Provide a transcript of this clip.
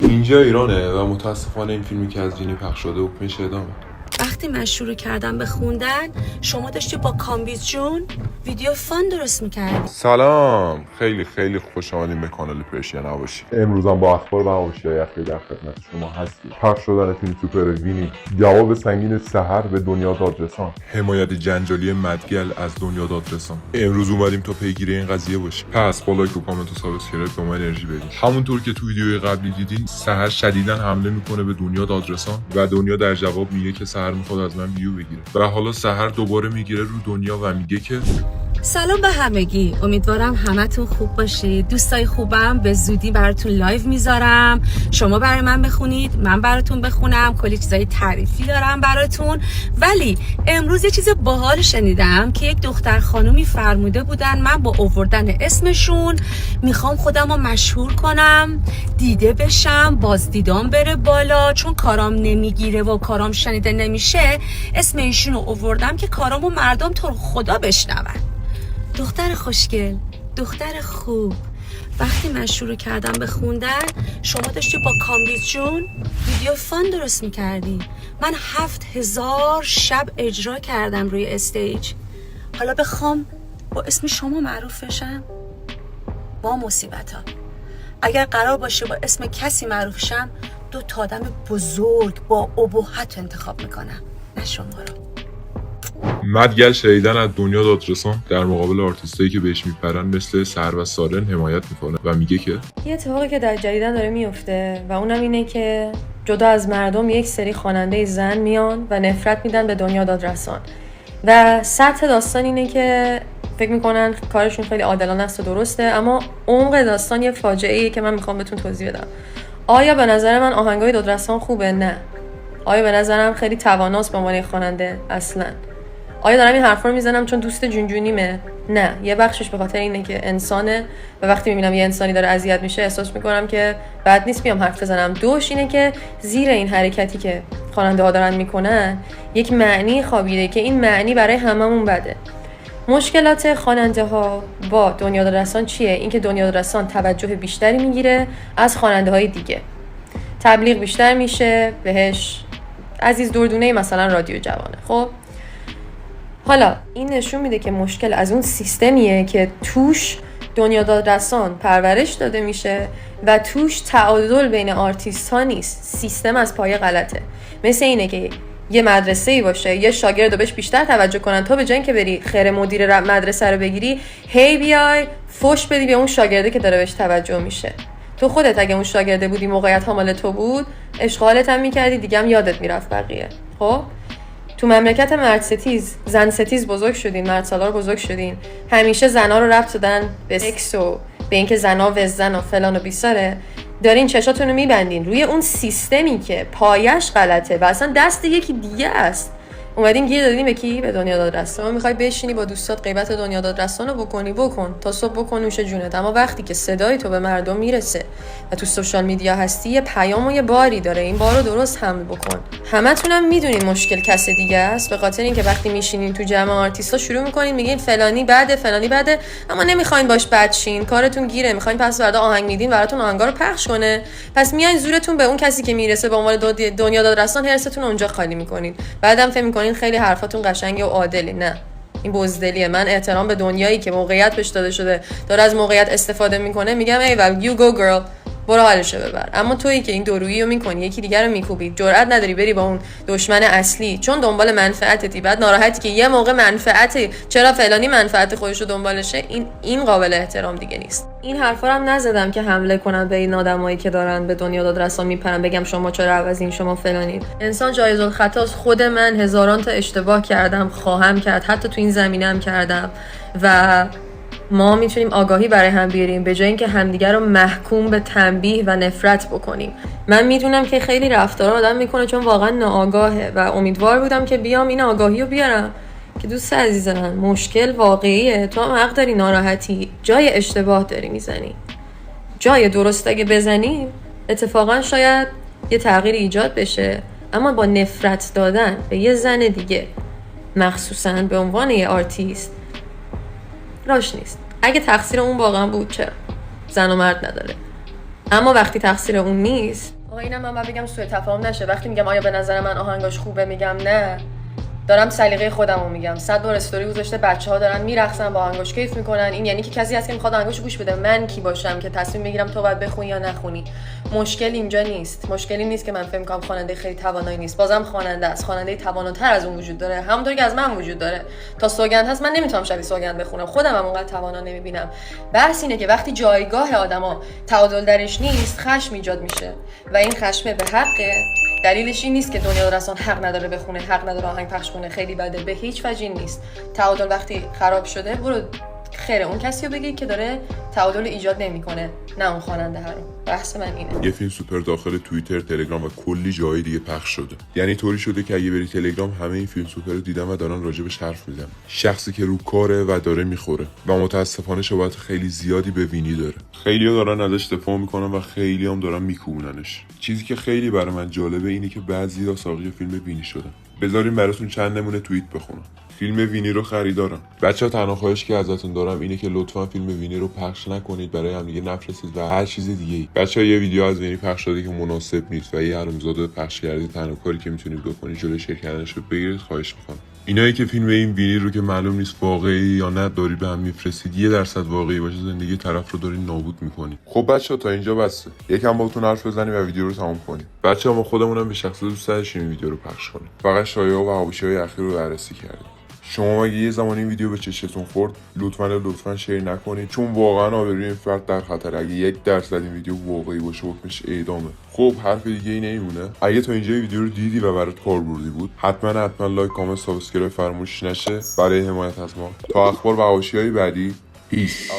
اینجا ایرانه و متاسفانه این فیلمی که از جینی پخش شده حکمش اعدامه. وقتی من شروع کردم به خوندن شما داشتی با کامبیز جون ویدیو فان درست میکردی. سلام، خیلی خوش آمدین به کانال پرشین نباشی. امروز هم با اخبار و حواشی اخیر در خدمت شما هستیم. پخش شدن فیلم سوپر وینی، جواب سنگین سحر به دنیا دادرسان، حمایت جنجالی مدگل از دنیا دادرسان. امروز اومدیم تا پیگیری این قضیه باشیم. پس با لایک و کامنت و سابسکرایب به ما انرژی بدین. همونطور که تو ویدیوی قبلی دیدین، سحر شدیداً حمله میکنه به دنیا دادرسان و دنیا در جواب میگه که سحر میخواد از من ویو بگیره. و حالا سحر دوباره میگیره رو دنیا و میگه که سلام به همگی، امیدوارم همتون خوب باشید. دوستای خوبم به زودی براتون لایو میذارم، شما برای من بخونید، من براتون بخونم. کلی چیزای تعریفی دارم براتون. ولی امروز یه چیز باحال شنیدم که یک دختر خانومی فرموده بودن من با آوردن اسمشون میخوام خودم رو مشهور کنم، دیده بشم، بازدیدام بره بالا، چون کارام نمیگیره و کارام شنیده نمیشه. اسم ایشون رو آوردم که کارامو مردم تو خدا بشنون. دختر خوشگل، دختر خوب. وقتی من شروع کردم به خوندن شما داشتی با کامبیز جون ویدیو فان درست میکردی. من 7000 شب اجرا کردم روی استیج. حالا بخوام با اسم شما معروف بشم؟ با مصیبت ها. اگر قرار باشه با اسم کسی معروف شم، 2 آدم بزرگ با ابهت انتخاب میکنم، نه شما رو. مدگل شدیداً از دنیا دادرسان در مقابل آرتیستایی که بهش میپرن مثل سحر و سارن حمایت میکنه و میگه که یه اتفاقی که در جدیدن داره میفته و اونم اینه که جدا از مردم یک سری خواننده زن میان و نفرت میدن به دنیا دادرسان و سطح داستان اینه که فکر میکنن کارشون خیلی عادلانه است و درسته، اما عمق داستان یه فاجعه‌ایه که من میخوام بهتون توضیح بدم. آیا به نظر من آهنگای دادرسان خوبه؟ نه. آیا به نظرم خیلی تواناست به عنوان خواننده؟ اصلاً. آیا دارم این حرفا رو میزنم چون دوست جونجونیمه؟ نه، یه بخشش به خاطر اینه که انسانه و وقتی میبینم یه انسانی داره اذیت میشه احساس میکنم که بد نیست بیام حرف بزنم. دوش اینه که زیر این حرکتی که خواننده ها دارن میکنن یک معنی خوابیده که این معنی برای هممون بده. مشکلات خواننده ها با دنیا دادرسان چیه؟ اینکه دنیا دادرسان توجه بیشتری میگیره از خواننده های دیگه، تبلیغ بیشتر میشه بهش، عزیز دردونه مثلا رادیو جوانه. خب حالا این نشون میده که مشکل از اون سیستمیه که توش دنیا دادرسان پرورش داده میشه و توش تعادل بین آرتیست ها نیست. سیستم از پایه غلطه. مثل اینه که یه مدرسه‌ای باشه، یه شاگرد رو بهش بیشتر توجه کنن، تو به جای اینکه بری خیر مدیر مدرسه رو بگیری، هی بیای فوش بدی به اون شاگرده که داره بهش توجه میشه. تو خودت اگه اون شاگرده بودی، موقعیت ها مال تو بود، اشغالت هم میکردی، دیگه هم یادت میرفت بقیه. خب تو مملکت مرد ستیز، زن ستیز بزرگ شدین، مرد سالار بزرگ شدین، همیشه زنا رو ربط دادن به سکس و به اینکه زنا وزن و فلان و بیساره، دارین چشاتون رو میبندین روی اون سیستمی که پایش غلطه و اصلا دست یکی دیگه است. اومدین گیر دادین به کی؟ به دنیا دادرسان. میخوای بشینی با دوستات غیبت دنیا دادرسان رو بکن تا صبح بکن نوش جونت، اما وقتی که صدای تو به مردم میرسه و تو سوشال میدیا هستی، یه پیام و یه باری داره، این بار رو درست حمل بکن. همتونم میدونین مشکل کس دیگه است، به خاطر اینکه وقتی میشینین تو جمع آرتیستا شروع میکنین میگین فلانی بده، اما نمیخواین باش بد شین، کارتون گیره، میخواین پس فردا آهنگ میدین براتون آهنگا رو پخش کنه، پس میایین زورتون به اون کسی که میرسه به عنوان دنیا دادرسان هرستون اونجا خالی میکنین. بعدم فکر میکنین خیلی حرفاتون قشنگه و عادلی. نه، این بزدلیه. من احترام به دنیایی که موقعیت بهش داده شده داره از موقعیت استفاده میکنه میگم ایول you go girl، برو حالشو ببر. اما تویی که این دورویی رو میکنی، یکی دیگر رو میکوبی، جرئت نداری بری با اون دشمن اصلی چون دنبال منفعتتی، بعد ناراحتی که یه موقع منفعتی چرا فلانی منفعت خودش رو دنبالشه، این قابل احترام دیگه نیست. این حرفا رو هم نزدم که حمله کنم به این آدمایی که دارن به دنیا دادرسان میپرن، بگم شما چرا عوضین، شما فلانی. انسان جایز الخطاست. خود من هزاران تا اشتباه کردم، خواهم کرد، حتی تو این زمینه هم کردم و ما میتونیم آگاهی برای هم بیاریم به جای اینکه همدیگر رو محکوم به تنبیه و نفرت بکنیم. من میدونم که خیلی رفتارا آدم میکنه چون واقعا ناآگاهه و امیدوار بودم که بیام این آگاهی رو بیارم که دوست عزیز من مشکل واقعیه، تو هم حق داری ناراحتی، جای اشتباه داری میزنی، جای درست اگه بزنیم اتفاقا شاید یه تغییر ایجاد بشه، اما با نفرت دادن به یه زن دیگه مخصوصا به عنوان یه آرتیست راش نیست. اگه تقصیر اون واقعا بود چرا؟ زن و مرد نداره. اما وقتی تقصیر اون نیست آقا اینم من بگم سوء تفاهم نشه. وقتی میگم آیا به نظر من آهنگاش خوبه میگم نه، دارم سلیقه خودمو میگم. 100 بار استوری گذاشته بچه‌ها دارن میرقصن با آهنگاش کیف میکنن. این یعنی که کسی هست که میخواد آهنگاشو گوش بده. من کی باشم که تصمیم بگیرم تو باید بخونی یا نخونی؟ مشکل اینجا نیست. مشکلی نیست که من فکر کنم خواننده خیلی توانایی نیست. بازم خواننده است. خواننده تواناتر از اون وجود داره. همونطوری که از من وجود داره. تا سوگند هست من نمیتونم شبیه سوگند بخونم. خودم هم اونقدر توانا نمیبینم. بحث اینه که وقتی جایگاه آدما تعادل درش نیست، خشم ایجاد میشه و این خشم به حقه. دلیلش این نیست که دنیا رسان حق نداره بخونه، حق نداره آهنگ پخش کنه، خیلی بده، به هیچ وجه نیست. تعادل وقتی خراب شده برو خیره اون کسی رو بگی که داره تعادل ایجاد نمیکنه، نه اون خواننده ها رو. بحث من اینه. یه فیلم سوپر داخل توییتر، تلگرام و کلی جای دیگه پخش شده. یعنی طوری شده که اگه بری تلگرام همه این فیلم سوپر رو دیدن و دارن راجبش حرف میزنن. شخصی که رو کاره و داره میخوره و متاسفانه شباهت خیلی زیادی به وینی داره. خیلی‌ها دارن ازش دفاع میکنن و خیلی هم دارن میکوبوننش. چیزی که خیلی برای من جالبه اینه که بعضی‌ها ساقی فیلم وینی شدن. بذارین براتون چند نمونه توییت بخونم. فیلم وینی رو خریدارم. بچه‌ها تنها خواهش که ازتون دارم اینه که لطفاً فیلم وینی رو پخش نکنید، برای هم دیگه نفرستید و هر چیز دیگه‌ای. بچه‌ها یه ویدیو از وینی پخش شده که مناسب نیست و یه حرومزاده پخش کردید. تنها کاری که میتونید بکنید جلوی شیر کردنش رو بگیرید. خواهش می‌کنم. اینایی که فیلم این وینی رو که معلوم نیست واقعی یا نه داری به هم میفرستید، 1% واقعی باشه زندگی طرف رو دارین نابود می‌کنید. خب بچه‌ها تا اینجا بسه. یکم باهاتون حرف بزنیم و ویدیو رو تموم کنیم. بچه‌ها ما خودمونم به شخصه دوست داشتیم این ویدیو رو پخش کنیم. فقط شایعه و هواشی‌های اخیر رو بررسی کردیم. شما اگه یه زمان این ویدیو به چشتون خورد لطفاً شیر نکنید، چون واقعا آبروی این فرد در خطر. اگه 1% این ویدیو واقعی باشه حکمش اعدامه. خب حرف دیگه ای نمیمونه. اگه تا اینجا ویدیو رو دیدی و برات کاربردی بود حتما لایک، کامنت، سابسکرایب فراموش نشه برای حمایت از ما. تا اخبار و حواشی‌های بعدی. پیس.